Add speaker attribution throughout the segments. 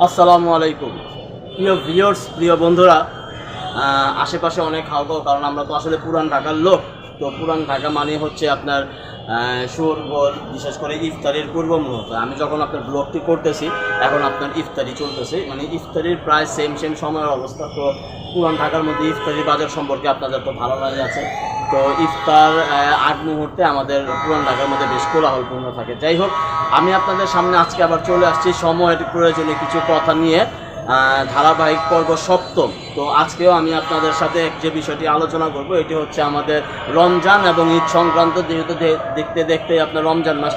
Speaker 1: আসসালামু আলাইকুম প্রিয় ভিউয়ার্স, প্রিয় বন্ধুরা। আশেপাশে অনেক হাওয়া, কারণ আমরা তো আসলে পুরান ঢাকার লোক। তো পুরান ঢাকা মানে হচ্ছে আপনার শোরগোল, বিশেষ করে ইফতারির পূর্ব মুহূর্তে। আমি যখন আপনার ব্লগটি করতেছি, এখন আপনার ইফতারি চলতেছে, মানে ইফতারির প্রায় সেম সময়ের অবস্থা। তো পুরান ঢাকার মধ্যে ইফতারির বাজার সম্পর্কে আপনাদের তো ধারণাই আছে। তো ইফতার আগ মুহূর্তে আমাদের পুরান ঢাকার মধ্যে বেশ কোলাহলপূর্ণ থাকে। যাই হোক, আমি আপনাদের সামনে আজকে আবার চলে আসছি সময়ের প্রয়োজনে কিছু কথা নিয়ে, ধারাবাহিক পর্ব সপ্তম। তো আজকেও আমি আপনাদের সাথে যে বিষয়টি আলোচনা করব, এটি হচ্ছে আমাদের রমজান এবং ঈদ সংক্রান্ত। যেহেতু দেখতে দেখতে আপনার রমজান মাস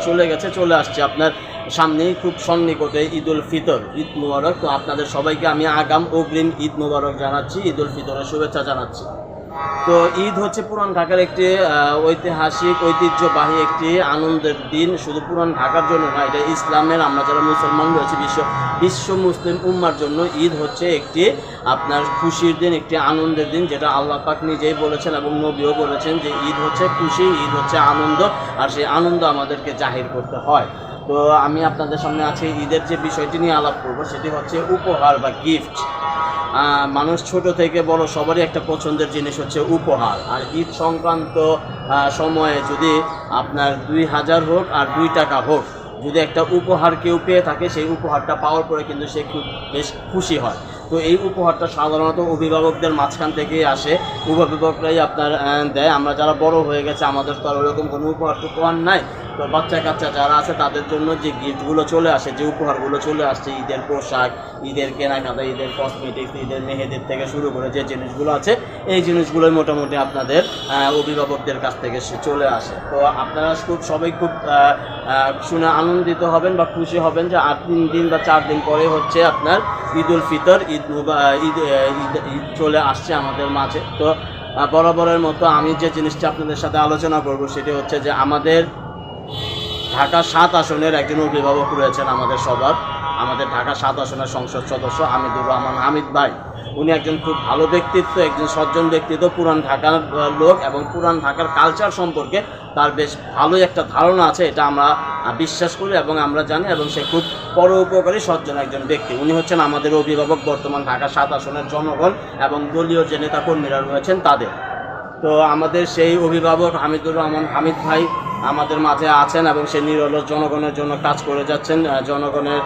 Speaker 1: চলে আসছে আপনার সামনেই, খুব সন্নিকটে ঈদ উল ফিতর, ঈদ মুবারক। তো আপনাদের সবাইকে আমি আগাম অগ্রিম ঈদ মুবারক জানাচ্ছি, ঈদ উল ফিতরের শুভেচ্ছা জানাচ্ছি। তো ঈদ হচ্ছে পুরান ঢাকার একটি ঐতিহাসিক, ঐতিহ্যবাহী একটি আনন্দের দিন। শুধু পুরান ঢাকার জন্য না, এটা ইসলামের, আমরা যারা মুসলমান রয়েছে, বিশ্ব মুসলিম উম্মার জন্য ঈদ হচ্ছে একটি আপনার খুশির দিন, একটি আনন্দের দিন, যেটা আল্লাহ পাক নিজেই বলেছেন এবং নবীও বলেছেন যে ঈদ হচ্ছে খুশি, ঈদ হচ্ছে আনন্দ, আর সেই আনন্দ আমাদেরকে জাহির করতে হয়। তো আমি আপনাদের সামনে আছে ঈদের যে বিষয়টি নিয়ে আলাপ করব, সেটি হচ্ছে উপহার বা গিফট। মানুষ ছোট থেকে বড় সবারই একটা পছন্দের জিনিস হচ্ছে উপহার। আর ঈদ সংক্রান্ত সময়ে যদি আপনার 2000 হোক আর 2 টাকা হোক, যদি একটা উপহার কেউ পেয়ে থাকে, সেই উপহারটা পাওয়ার পরে কিন্তু সে খুব বেশ খুশি হয়। তো এই উপহারটা সাধারণত অভিভাবকদের মাঝখান থেকেই আসে, অভিভাবকরাই আপনার দেয়। আমরা যারা বড় হয়ে গেছে, আমাদের তো আর ওরকম কোনো উপহার নাই। তো বাচ্চা কাচ্চা যারা আছে তাদের জন্য যে গিফটগুলো চলে আসে, যে উপহারগুলো চলে আসছে, ঈদের পোশাক, ঈদের কেনাকাটা, ঈদের কসমেটিক্স, ঈদের মেহেদির থেকে শুরু করে যে জিনিসগুলো আছে, এই জিনিসগুলোই মোটামুটি আপনাদের অভিভাবকদের কাছ থেকে সে আসে। তো আপনারা সবাই খুব শুনে আনন্দিত হবেন বা খুশি হবেন যে 3 দিন বা 4 দিন পরে হচ্ছে আপনার ঈদ উল ফিতর, ঈদ চলে আসছে আমাদের মাঝে। তো বরাবরের মতো আমি যে জিনিসটা আপনাদের সাথে আলোচনা করব, সেটি হচ্ছে যে আমাদের ঢাকা 7 আসনের একজন অভিভাবক রয়েছেন আমাদের সবার, আমাদের ঢাকা 7 আসনের সংসদ সদস্য হামিদুর রহমান হামিদ ভাই। উনি একজন খুব ভালো ব্যক্তিত্ব, একজন সজ্জন ব্যক্তিত্ব, পুরান ঢাকার লোক, এবং পুরান ঢাকার কালচার সম্পর্কে তার বেশ ভালোই একটা ধারণা আছে, এটা আমরা বিশ্বাস করি এবং আমরা জানি। এবং সে খুব পরোপকারী সজ্জন একজন ব্যক্তি। উনি হচ্ছেন আমাদের অভিভাবক, বর্তমান ঢাকা 7 আসনের জনগণ এবং দলীয় যে নেতাকর্মীরা রয়েছেন তাদের। তো আমাদের সেই অভিভাবক হামিদুর রহমান হামিদ ভাই আমাদের মাঝে আছেন এবং সে নিরলস জনগণের জন্য কাজ করে যাচ্ছেন, জনগণের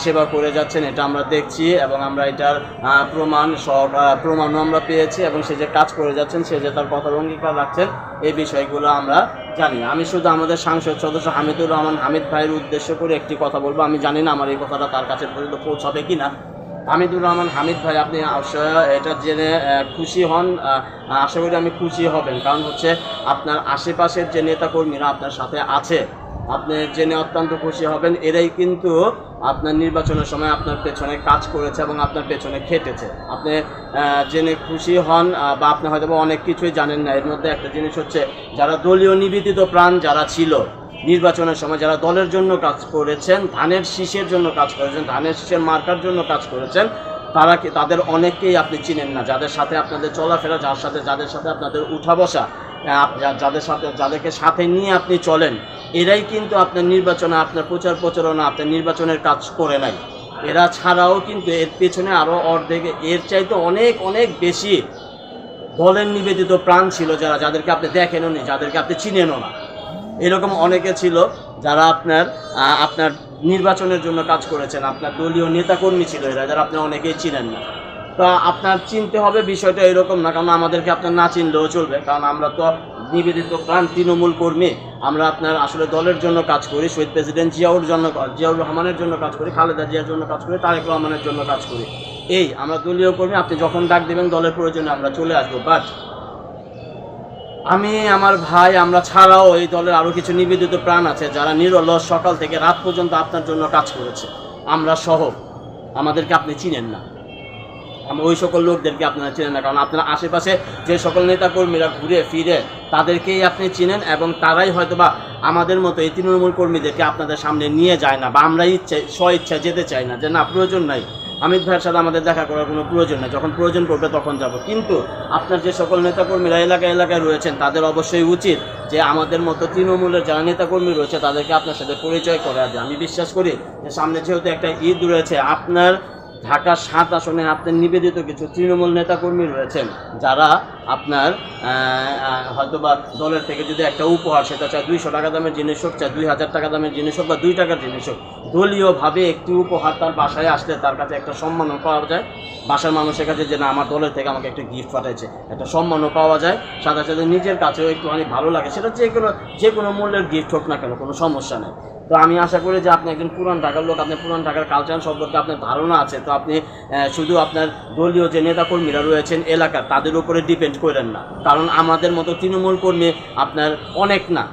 Speaker 1: সেবা করে যাচ্ছেন, এটা আমরা দেখছি এবং আমরা এটার প্রমাণও আমরা পেয়েছি। এবং সে যে কাজ করে যাচ্ছেন, সে যে তার কথার অঙ্গীকার রাখছেন, এই বিষয়গুলো আমরা জানি। আমি শুধু আমাদের সংসদ সদস্য হামিদুর রহমান হামিদ ভাইয়ের উদ্দেশ্য করে একটি কথা বলবো। আমি জানি না আমার এই কথাটা তার কাছে পর্যন্ত পৌঁছাবে কি না। হামিদুর রহমান হামিদ ভাই, আপনি এটা জেনে খুশি হন, আশা করি আমি খুশি হবেন, কারণ হচ্ছে আপনার আশেপাশের যে নেতাকর্মীরা আপনার সাথে আছে, আপনি জেনে অত্যন্ত খুশি হবেন। এরাই কিন্তু আপনার নির্বাচনের সময় আপনার পেছনে কাজ করেছে এবং আপনার পেছনে খেটেছে। আপনি জেনে খুশি হন, বা আপনি হয়তো অনেক কিছুই জানেন না। এর মধ্যে একটা জিনিস হচ্ছে, যারা দলীয় নিবেদিত প্রাণ যারা ছিল নির্বাচনের সময়, যারা দলের জন্য কাজ করেছেন, ধানের শীষের জন্য কাজ করেছেন, ধানের শীষের মার্কার জন্য কাজ করেছেন, তাদের অনেককেই আপনি চিনেন না। যাদের সাথে আপনাদের চলাফেরা, যাদের সাথে আপনাদের উঠা বসা, যাদেরকে সাথে নিয়ে আপনি চলেন, এরাই কিন্তু আপনার নির্বাচনে, আপনার প্রচারণা, আপনার নির্বাচনের কাজ করে নাই। এরা ছাড়াও কিন্তু এর পেছনে আরও অর্ধেক, এর চাইতে অনেক অনেক বেশি দলের নিবেদিত প্রাণ ছিল, যাদেরকে আপনি দেখেনও নি, যাদেরকে আপনি চিনেনও না। এরকম অনেকে ছিল যারা আপনার নির্বাচনের জন্য কাজ করেছেন, আপনার দলীয় নেতাকর্মী ছিল এরা, যারা আপনি অনেকেই চিনেন না। তো আপনার চিনতে হবে বিষয়টা এরকম না, কারণ আমাদেরকে আপনার না চিনলেও চলবে, কারণ আমরা তো নিবেদিত প্রাণ তৃণমূল কর্মী। আমরা আপনার আসলে দলের জন্য কাজ করি, শহীদ প্রেসিডেন্ট জিয়াউর রহমানের জন্য কাজ করি, খালেদা জিয়ার জন্য কাজ করি, তারেক রহমানের জন্য কাজ করি। এই আমরা দলীয় কর্মী, আপনি যখন ডাক দেবেন দলের প্রয়োজনে আমরা চলে আসবো। বাট আমি, আমার ভাই, আমরা ছাড়াও এই দলের আরও কিছু নিবেদিত প্রাণ আছে, যারা নিরলস সকাল থেকে রাত পর্যন্ত আপনার জন্য কাজ করেছে, আমরা সহ। আমাদেরকে আপনি চিনেন না, ওই সকল লোকদেরকে আপনারা চিনেন না, কারণ আপনার আশেপাশে যে সকল নেতাকর্মীরা ঘুরে ফিরে তাদেরকেই আপনি চিনেন, এবং তারাই হয়তোবা আমাদের মতো এই তৃণমূল কর্মীদেরকে আপনাদের সামনে নিয়ে যায় না, বা আমরা স্ব ইচ্ছা যেতে চাই না, যে না প্রয়োজন নাই, হামিদ ভাইয়ের সাথে আমাদের দেখা করার কোনো প্রয়োজন নেই, যখন প্রয়োজন পড়বে তখন যাব। কিন্তু আপনার যে সকল নেতাকর্মীরা এলাকায় রয়েছেন তাদের অবশ্যই উচিত যে আমাদের মতো তৃণমূলের যারা নেতাকর্মী রয়েছে তাদেরকে আপনার সাথে পরিচয় করা যায়। আমি বিশ্বাস করি যে সামনে যেহেতু একটা ঈদ রয়েছে, আপনার ঢাকা 7 আসনে আপনার নিবেদিত কিছু তৃণমূল নেতাকর্মী রয়েছেন যারা আপনার হয়তোবা দলের থেকে যদি একটা উপহার, সেটা চায় 200 টাকা দামের জিনিস হোক, চায় 2000 টাকা দামের জিনিস হোক বা 2 টাকার জিনিস হোক, দলীয়ভাবে একটি উপহার তার বাসায় আসলে তার কাছে একটা সম্মানও পাওয়া যায়, বাসার মানুষের কাছে যে না আমার দলের থেকে আমাকে একটা গিফট পাঠাইছে, একটা সম্মানও পাওয়া যায়, সাথে সাথে নিজের কাছেও একটুখানি ভালো লাগে, সেটা যে কোনো মূল্যের গিফট হোক না কেন, কোনো সমস্যা নেই। তো আমি আশা করি যে আপনি একজন পুরান ঢাকার লোক, আপনার পুরান ঢাকার কালচার সম্পর্কে আপনার ধারণা আছে, তো আপনি শুধু আপনার দলীয় যে নেতাকর্মীরা রয়েছেন এলাকার তাদের উপরে ডিপেন্ড করেন না, কারণ আমাদের মতো তৃণমূল কর্মী আপনার অনেক না।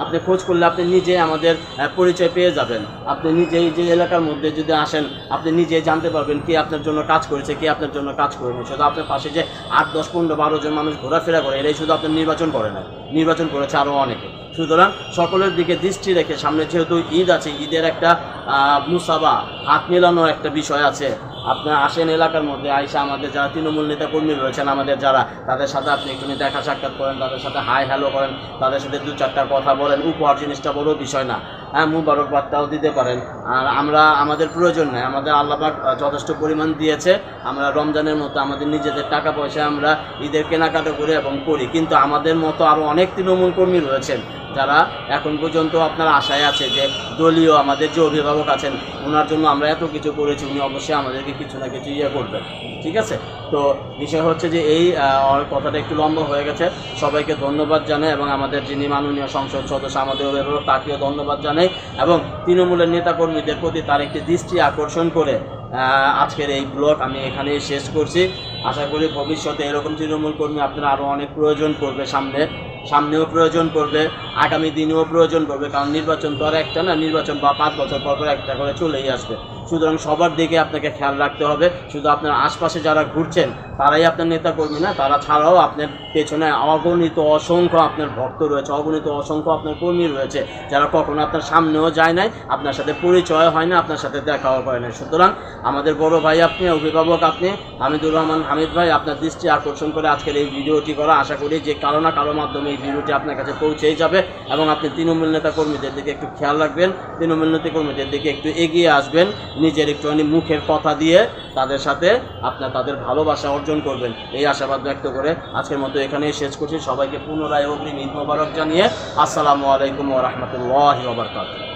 Speaker 1: আপনি খোঁজ করলে আপনি নিজে আমাদের পরিচয় পেয়ে যাবেন। আপনি নিজেই যে এলাকার মধ্যে যদি আসেন আপনি নিজেই জানতে পারবেন কে আপনার জন্য কাজ করেছে, কে আপনার জন্য কাজ করেনি। শুধু আপনার পাশে যে 8, 10, 15, 12 জন মানুষ ঘোরাফেরা করে এরাই শুধু আপনার নির্বাচন করে না, নির্বাচন করেছে আরও অনেকে। সুতরাং সকলের দিকে দৃষ্টি রেখে সামনে যেহেতু ঈদ আছে, ঈদের একটা মুসাবা, হাত মেলানোর একটা বিষয় আছে, আপনার আসেন এলাকার মধ্যে আইসা আমাদের যারা তৃণমূল নেতাকর্মী রয়েছেন আমাদের যারা, তাদের সাথে আপনি একটু দেখা সাক্ষাৎ করেন, তাদের সাথে হাই হ্যালো করেন, তাদের সাথে 2-4টা কথা বলেন। উপহার জিনিসটা বড় বিষয় না, হ্যাঁ মুবারকবাদটাও দিতে পারেন। আর আমাদের প্রয়োজন নেই, আমাদের আল্লাহ পাক যথেষ্ট পরিমাণ দিয়েছে। আমরা রমজানের মতো আমাদের নিজেদের টাকা পয়সা আমরা ঈদের কেনাকাটা করি এবং করি, কিন্তু আমাদের মতো আরও অনেক তৃণমূল কর্মী রয়েছেন যারা এখন পর্যন্ত আপনার আশায় আছে যে দলীয় আমাদের যে অভিভাবক আছেন ওনার জন্য আমরা এত কিছু করেছি, উনি অবশ্যই আমাদেরকে কিছু না কিছু করবেন। ঠিক আছে, তো বিষয় হচ্ছে যে এই কথাটা একটু লম্বা হয়ে গেছে। সবাইকে ধন্যবাদ জানাই এবং আমাদের যিনি মাননীয় সংসদ সদস্য আমাদের অভিভাবক তাকেও ধন্যবাদ জানাই এবং তৃণমূলের নেতাকর্মীদের প্রতি তার একটি দৃষ্টি আকর্ষণ করে আজকের এই ব্লগ আমি এখানেই শেষ করছি। আশা করি ভবিষ্যতে এরকম তৃণমূল কর্মী আপনারা আরও অনেক প্রয়োজন পড়বে, সামনেও প্রয়োজন পড়বে, আগামী দিনেও প্রয়োজন পড়বে, কারণ নির্বাচন তো আর একটা না, নির্বাচন বা 5 বছর পর একটা করে চলেই আসবে। সুতরাং সবার দিকে আপনাকে খেয়াল রাখতে হবে। শুধু আপনার আশপাশে যারা ঘুরছেন তারাই আপনার নেতাকর্মী না, তারা ছাড়াও আপনার পেছনে অগণিত অসংখ্য আপনার ভক্ত রয়েছে, অগণিত অসংখ্য আপনার কর্মী রয়েছে যারা কখনো আপনার সামনেও যায় নাই, আপনার সাথে পরিচয় হয় না, আপনার সাথে দেখাও করে না। সুতরাং আমাদের বড় ভাই আপনি, অভিভাবক আপনি, হামিদুর রহমান হামিদ ভাই, আপনার দৃষ্টি আকর্ষণ করে আজকের এই ভিডিওটি করা। আশা করি যে কারো না কারো মাধ্যমে এই ভিডিওটি আপনার কাছে পৌঁছেই যাবে এবং আপনি তৃণমূল নেতা কর্মীদের দিকে একটু খেয়াল রাখবেন, তৃণমূল নেতা কর্মীদের দিকে একটু এগিয়ে আসবেন, নিজের একটুখানি মুখের কথা দিয়ে তাদের সাথে তাদের ভালোবাসা অর্জন করবেন, এই আশাবাদ ব্যক্ত করে আজকের মতো এখানেই শেষ করছি। সবাইকে পুনরায় অগ্রিম ঈদ মোবারক জানিয়ে আসসালামু আলাইকুম ওয়া রাহমাতুল্লাহি ওয়া বারাকাতুহু।